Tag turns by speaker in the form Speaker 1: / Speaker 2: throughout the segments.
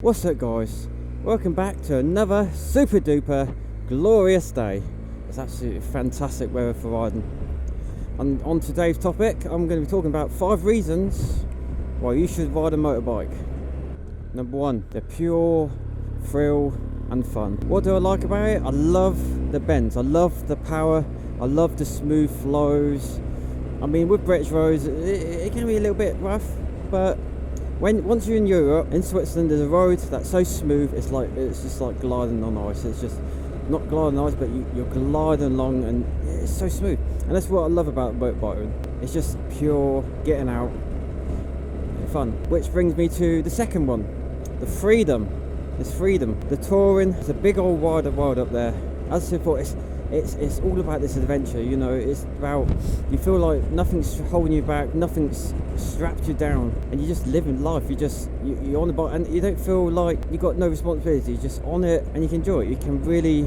Speaker 1: What's up guys, welcome back to another super duper glorious day. It's absolutely fantastic weather for riding. And on today's topic I'm going to be talking about 5 reasons why you should ride a motorbike. Number 1, the pure thrill and fun. What do I like about it? I love the bends, I love the power, I love the smooth flows. I mean, with British roads it can be a little bit rough, but once you're in Europe, in Switzerland, there's a road that's so smooth, it's just like gliding on ice. It's just not gliding on ice, but you're gliding along and it's so smooth. And that's what I love about motorbiking. It's just pure getting out and fun. Which brings me to the second one, the freedom. It's freedom. The touring, it's a big old wide world up there. As I said before, it's all about this adventure, you know. It's about, you feel like nothing's holding you back, nothing's strapped you down, and you're just living life. You're on the bike and you don't feel like you've got no responsibility. You're just on it and you can enjoy it. You can really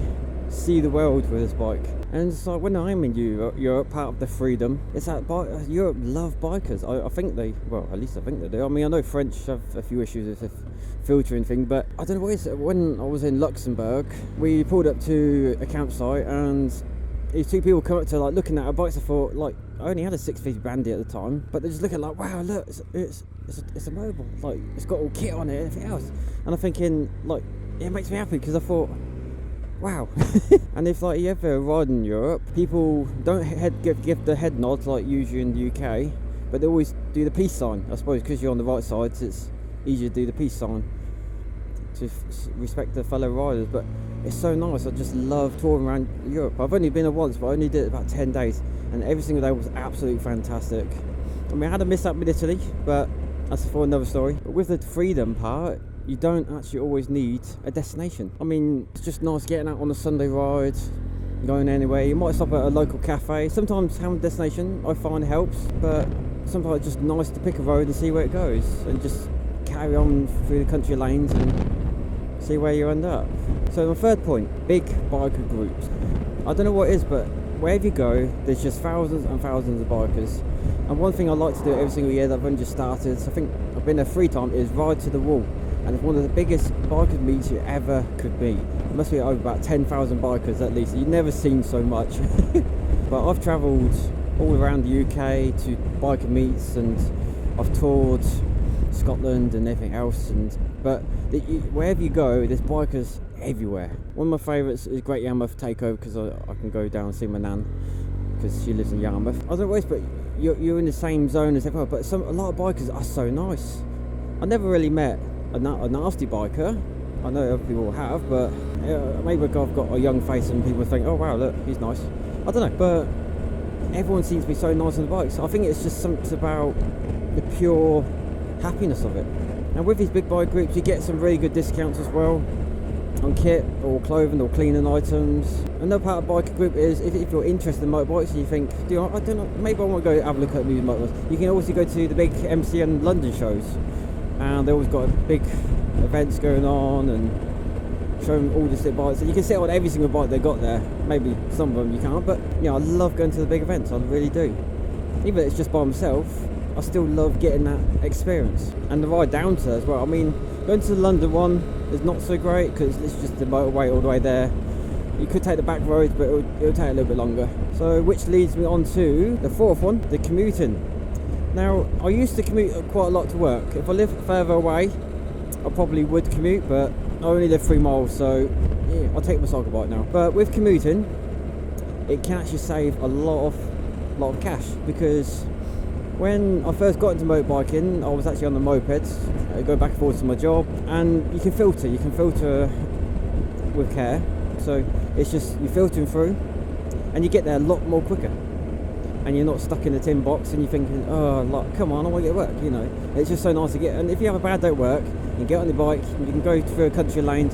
Speaker 1: see the world with this bike. And it's like when I'm in Europe, part of the freedom, it's that Europe love bikers. I think they, well, at least I think they do. I mean, I know French have a few issues with the filtering thing, but I don't know what it is. When I was in Luxembourg, we pulled up to a campsite and these 2 people come up to like looking at our bikes. I thought, like, I only had a 650 Bandy at the time, but they're just looking like, wow, look, it's a motorbike, like it's got all kit on it and everything else. And I'm thinking, like, it makes me happy because I thought, wow. And if like you ever ride in Europe, people don't give the head nods like usually in the UK, but they always do the peace sign. I suppose because you're on the right side, it's easier to do the peace sign to respect the fellow riders. But it's so nice. I just love touring around Europe. I've only been there once, but I only did it about 10 days, and every single day was absolutely fantastic. I mean, I had a miss up with Italy, but that's for another story. But with the freedom part, you don't actually always need a destination. I mean, it's just nice getting out on a Sunday ride, going anywhere. You might stop at a local cafe. Sometimes having a destination I find helps, but sometimes it's just nice to pick a road and see where it goes and just carry on through the country lanes and see where you end up. So my third point, big biker groups. I don't know what it is, but wherever you go, there's just thousands and thousands of bikers. And one thing I like to do every single year that I've only just started, so I think I've been there 3 times, is ride to the wall. And it's one of the biggest biker meets you ever could be. It must be over about 10,000 bikers at least. You've never seen so much. But I've travelled all around the UK to biker meets, and I've toured Scotland and everything else. But wherever you go, there's bikers everywhere. One of my favourites is Great Yarmouth Takeover, because I can go down and see my nan because she lives in Yarmouth. I don't know what it is, but you're in the same zone as everyone. But a lot of bikers are so nice. I never really met a nasty biker. I know other people have, but maybe I've got a young face and people think, oh wow, look, he's nice. I don't know, but everyone seems to be so nice on the bikes. I think it's just something about the pure happiness of it. And with these big bike groups, you get some really good discounts as well on kit or clothing or cleaning items. Another part of a biker group is if you're interested in motorbikes and you think, I don't know, maybe I want to go have a look at new motorbikes. You can also go to the big MCN London shows. And they always got big events going on and showing all the sit bikes. And you can sit on every single bike they got there. Maybe some of them you can't, but I love going to the big events. I really do. Even if it's just by myself, I still love getting that experience. And the ride down to as well. I mean, going to the London one is not so great because it's just the motorway all the way there. You could take the back roads, but it'll take a little bit longer. So, which leads me on to the 4th one, the commuting. Now, I used to commute quite a lot to work. If I lived further away, I probably would commute, but I only live 3 miles, so yeah, I'll take my cycle bike now. But with commuting, it can actually save a lot of cash, because when I first got into motorbiking, I was actually on the mopeds, going back and forth to my job, and you can filter with care. So it's just, you're filtering through, and you get there a lot more quicker. And you're not stuck in a tin box and you're thinking, oh, like, come on, I want to get work, It's just so nice to get, and if you have a bad day at work, you get on your bike, you can go through a country lane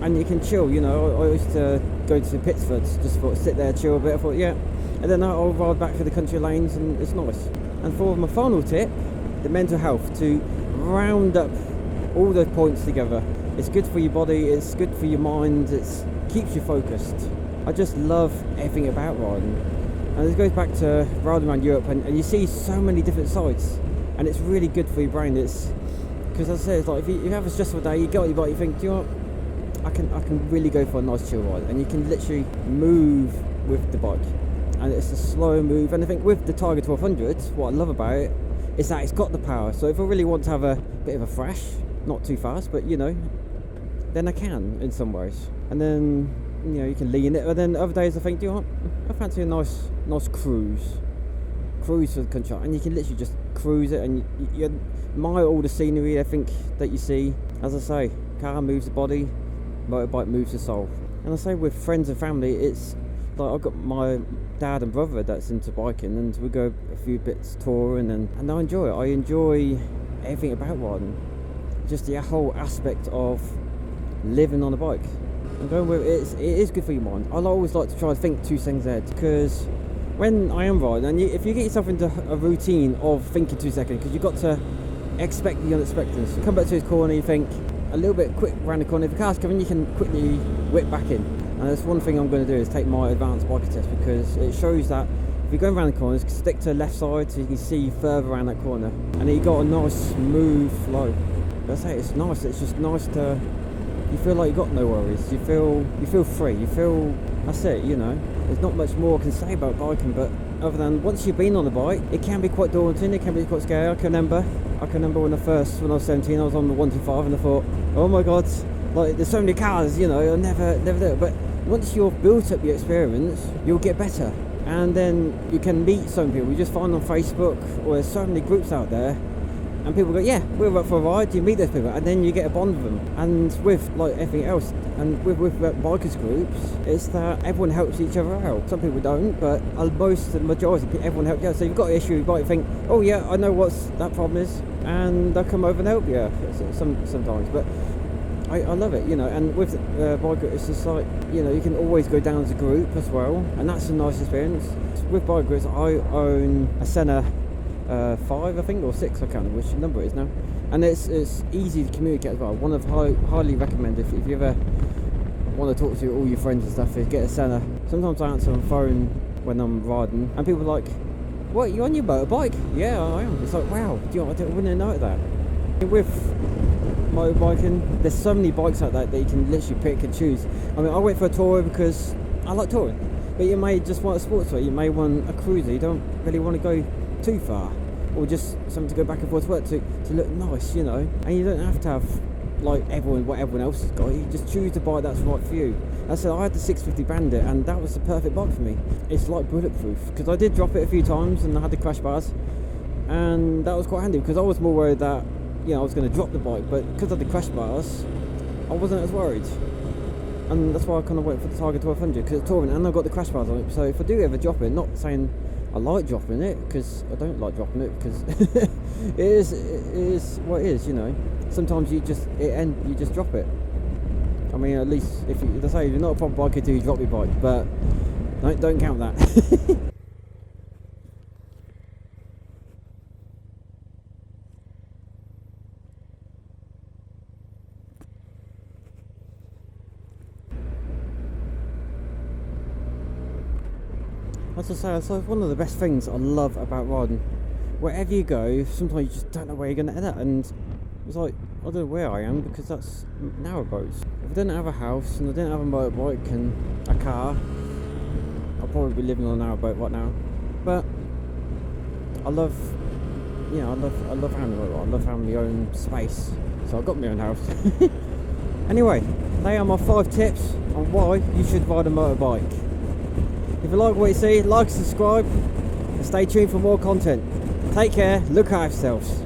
Speaker 1: and you can chill, I used to go to Pittsford, just sit there, chill a bit. I thought, yeah, and then I'll ride back through the country lanes and it's nice. And for my final tip, the mental health, to round up all those points together. It's good for your body, it's good for your mind, it keeps you focused. I just love everything about riding. And this goes back to riding around Europe, and you see so many different sides, and it's really good for your brain. It's because as I say, it's like if you have a stressful day, you get on your bike, you think, do you know what, I can really go for a nice chill ride, and you can literally move with the bike, and it's a slow move. And I think with the Tiger 1200, what I love about it is that it's got the power. So if I really want to have a bit of a thrash, not too fast, but you know, then I can in some ways. And then, you know, you can lean it. But then other days I think, do you know what, I fancy a nice cruise for the country, and you can literally just cruise it, and you admire all the scenery, I think, that you see. As I say, car moves the body, motorbike moves the soul. And I say with friends and family, it's like I've got my dad and brother that's into biking, and we go a few bits touring, and I enjoy it. I enjoy everything about riding, just the whole aspect of living on a bike. I'm going with it is good for your mind. I always like to try to think 2 seconds ahead, because when I am riding, and if you get yourself into a routine of thinking 2 seconds, because you've got to expect the unexpected. So you come back to his corner, you think a little bit quick around the corner. If the car's coming, you can quickly whip back in. And that's one thing I'm going to do, is take my advanced biker test, because it shows that if you're going around the corners, stick to the left side so you can see further around that corner, and you got a nice smooth flow. That's it. It's nice. It's just nice to. You feel like you got no worries. You feel free. You feel. That's it. You know. There's not much more I can say about biking, but other than once you've been on the bike, it can be quite daunting. It can be quite scary. I can remember when I was 17, I was on the 125, and I thought, oh my god, like there's so many cars. You know, I'll never do it. But once you've built up your experience, you'll get better, and then you can meet some people. You just find on Facebook, or there's so many groups out there, and people go, yeah, we're up for a ride. You meet those people, and then you get a bond with them. And with like everything else, and with bikers groups, it's that everyone helps each other out. Some people don't, but the majority, everyone helps you out. So you've got an issue, you might think, oh yeah, I know what that problem is, and they'll come over and help you sometimes. But I love it, you know. And with bike groups, it's just like, you know, you can always go down as a group as well, and that's a nice experience. With bike groups, I own a Senna 5, I think, or 6, I can't remember which number it is now, and it's easy to communicate as well. One of highly recommend if you ever want to talk to all your friends and stuff, is get a Senna. Sometimes I answer on the phone when I'm riding, and people are like, what, you on your motorbike? Yeah, I am. It's like, wow, I wouldn't know that. With motorbiking, there's so many bikes like that you can literally pick and choose. I mean, I went for a tourer because I like touring, but you may just want a sports bike, you may want a cruiser, you don't really want to go too far, or just something to go back and forth to work to look nice, you know. And you don't have to have like what everyone else has got. You just choose the bike that's right for you. I said I had the 650 Bandit, and that was the perfect bike for me. It's like bulletproof, because I did drop it a few times and I had the crash bars, and that was quite handy, because I was more worried that, you know, I was going to drop the bike, but because of the crash bars, I wasn't as worried. And that's why I kind of went for the Tiger 1200, because it's touring and I've got the crash bars on it. So if I do ever drop it, not saying I like dropping it, because I don't like dropping it, because it is what it is, you know. Sometimes you just drop it. I mean, at least if they say you're not a proper biker till you drop your bike, but don't count that. As I say, it's like one of the best things I love about riding. Wherever you go, sometimes you just don't know where you're going to end up, and it's like, I don't know where I am, because that's narrowboats. If I didn't have a house and I didn't have a motorbike and a car, I'd probably be living on a narrowboat right now. But I love having a motorbike. I love having my own space, so I've got my own house. Anyway, they are my 5 tips on why you should ride a motorbike. If you like what you see, like, subscribe, and stay tuned for more content. Take care, look after yourselves.